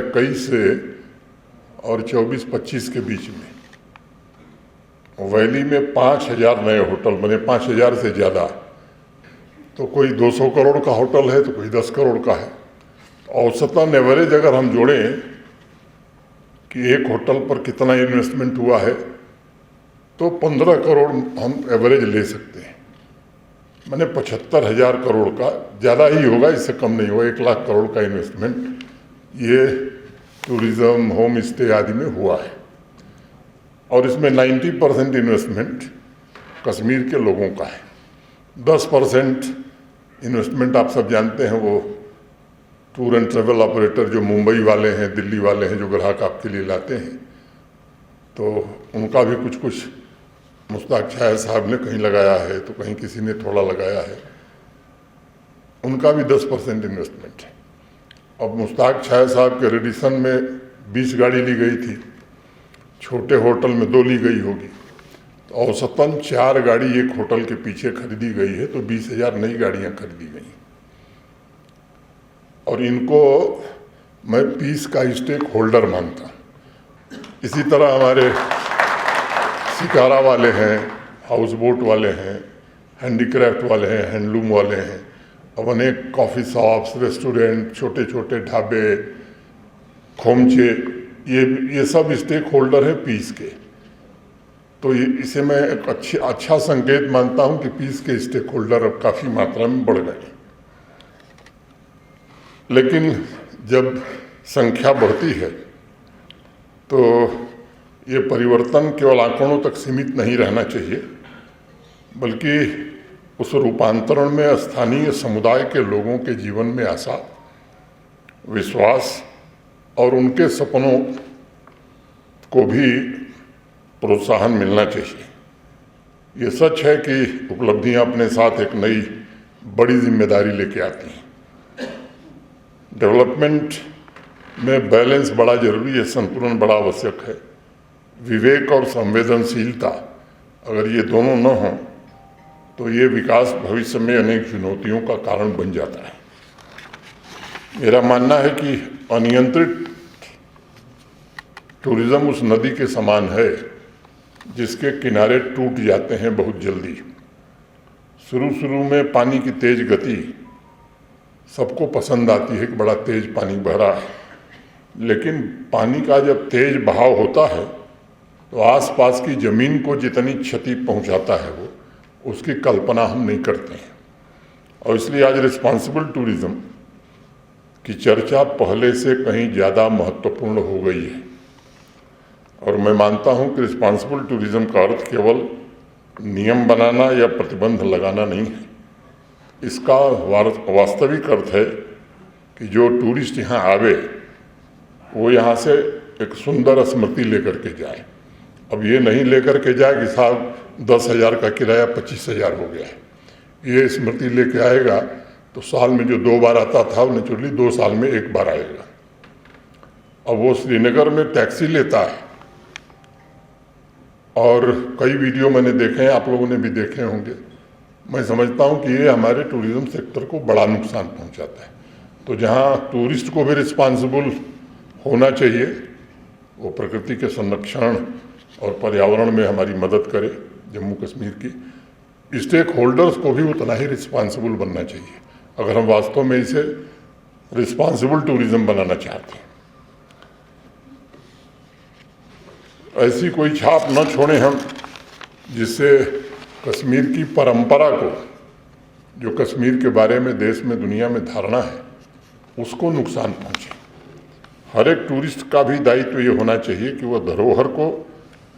2021 से और 24-25 के बीच में वैली में 5,000 नए होटल बने, 5,000 से ज़्यादा। तो कोई 200 करोड़ का होटल है तो कोई 10 करोड़ का है। औसतन एवरेज अगर हम जोड़ें कि एक होटल पर कितना इन्वेस्टमेंट हुआ है तो 15 करोड़ हम एवरेज ले सकते हैं। मैंने 75,000 करोड़ का, ज़्यादा ही होगा, इससे कम नहीं होगा, 1 लाख करोड़ का इन्वेस्टमेंट ये टूरिज़्म, होम स्टे आदि में हुआ है। और इसमें 90% इन्वेस्टमेंट कश्मीर के लोगों का है। 10% इन्वेस्टमेंट आप सब जानते हैं, वो टूर एंड ट्रैवल ऑपरेटर जो मुंबई वाले हैं, दिल्ली वाले हैं, जो ग्राहक आपके लिए लाते हैं, तो उनका भी कुछ कुछ मुश्ताक शाह साहब ने कहीं लगाया है तो कहीं किसी ने थोड़ा लगाया है, उनका भी 10% इन्वेस्टमेंट है। अब मुश्ताक शाह साहब के रेडिसन में 20 गाड़ी ली गई थी, छोटे होटल में 2 ली गई होगी, तो औसतन 4 गाड़ी एक होटल के पीछे खरीदी गई है, तो 20,000 नई गाड़ियाँ खरीदी गई। और इनको मैं पीस का स्टेक होल्डर मानता हूँ। इसी तरह हमारे शिकारा वाले हैं, हाउस बोट वाले हैं, हैंडीक्राफ्ट वाले हैं, हैंडलूम वाले हैं, अब अनेक कॉफ़ी शॉप्स, रेस्टोरेंट, छोटे छोटे ढाबे, खोमचे, ये सब स्टेक होल्डर है पीस के। तो इसे मैं एक अच्छा संकेत मानता हूं कि पीस के स्टेक होल्डर अब काफ़ी मात्रा में बढ़ गए। लेकिन जब संख्या बढ़ती है तो ये परिवर्तन केवल आंकड़ों तक सीमित नहीं रहना चाहिए, बल्कि उस रूपांतरण में स्थानीय समुदाय के लोगों के जीवन में आशा, विश्वास और उनके सपनों को भी प्रोत्साहन मिलना चाहिए। ये सच है कि उपलब्धियां अपने साथ एक नई बड़ी जिम्मेदारी लेके आती हैं। डेवलपमेंट में बैलेंस बड़ा जरूरी है, संतुलन बड़ा आवश्यक है। विवेक और संवेदनशीलता अगर ये दोनों न हों तो ये विकास भविष्य में अनेक चुनौतियों का कारण बन जाता है। मेरा मानना है कि अनियंत्रित टूरिज्म उस नदी के समान है जिसके किनारे टूट जाते हैं बहुत जल्दी। शुरू में पानी की तेज गति सबको पसंद आती है कि बड़ा तेज पानी बह रहा है, लेकिन पानी का जब तेज बहाव होता है तो आसपास की जमीन को जितनी क्षति पहुंचाता है वो उसकी कल्पना हम नहीं करते हैं। और इसलिए आज रिस्पॉन्सिबल टूरिज्म की चर्चा पहले से कहीं ज़्यादा महत्वपूर्ण हो गई है। और मैं मानता हूं कि रिस्पॉन्सिबल टूरिज्म का अर्थ केवल नियम बनाना या प्रतिबंध लगाना नहीं है। इसका वास्तविक अर्थ है कि जो टूरिस्ट यहाँ आवे वो यहाँ से एक सुंदर स्मृति लेकर के जाए। अब ये नहीं लेकर के जाए कि साहब 10,000 का किराया 25,000 हो गया है। ये स्मृति लेके आएगा तो साल में जो 2 बार आता था वो नेचुरली 2 साल में 1 बार आएगा। अब वो श्रीनगर में टैक्सी लेता है, और कई वीडियो मैंने देखे हैं, आप लोगों ने भी देखे होंगे। मैं समझता हूँ कि ये हमारे टूरिज्म सेक्टर को बड़ा नुकसान पहुँचाता है। तो जहाँ टूरिस्ट को भी रिस्पॉन्सिबल होना चाहिए, वो प्रकृति के संरक्षण और पर्यावरण में हमारी मदद करे जम्मू कश्मीर की, स्टेक होल्डर्स को भी उतना ही रिस्पॉन्सिबल बनना चाहिए अगर हम वास्तव में इसे रिस्पॉन्सिबल टूरिज्म बनाना चाहते हैं। ऐसी कोई छाप न छोड़ें हम जिससे कश्मीर की परंपरा को, जो कश्मीर के बारे में देश में दुनिया में धारणा है, उसको नुकसान पहुँचे। हर एक टूरिस्ट का भी दायित्व ये होना चाहिए कि वह धरोहर को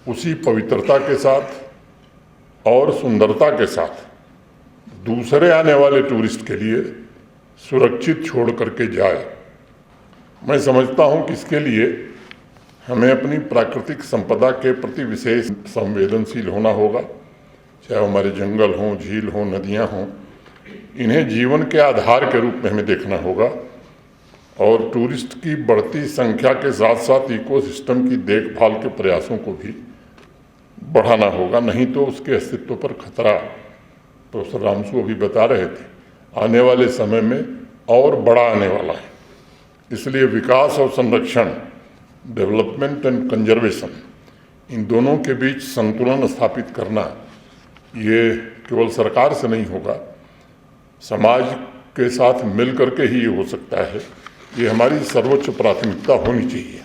उसी पवित्रता के साथ और सुंदरता के साथ दूसरे आने वाले टूरिस्ट के लिए सुरक्षित छोड़ करके जाए। मैं समझता हूँ कि इसके लिए हमें अपनी प्राकृतिक संपदा के प्रति विशेष संवेदनशील होना होगा, चाहे हमारे जंगल हों, झील हों, नदियाँ हों। इन्हें जीवन के आधार के रूप में हमें देखना होगा और टूरिस्ट की बढ़ती संख्या के साथ साथ इकोसिस्टम की देखभाल के प्रयासों को भी बढ़ाना होगा, नहीं तो उसके अस्तित्व पर खतरा, प्रोफेसर रामसू अभी बता रहे थे, आने वाले समय में और बड़ा आने वाला है। इसलिए विकास और संरक्षण, डेवलपमेंट एंड कंजर्वेशन, इन दोनों के बीच संतुलन स्थापित करना ये केवल सरकार से नहीं होगा, समाज के साथ मिल करके ही ये हो सकता है। ये हमारी सर्वोच्च प्राथमिकता होनी चाहिए।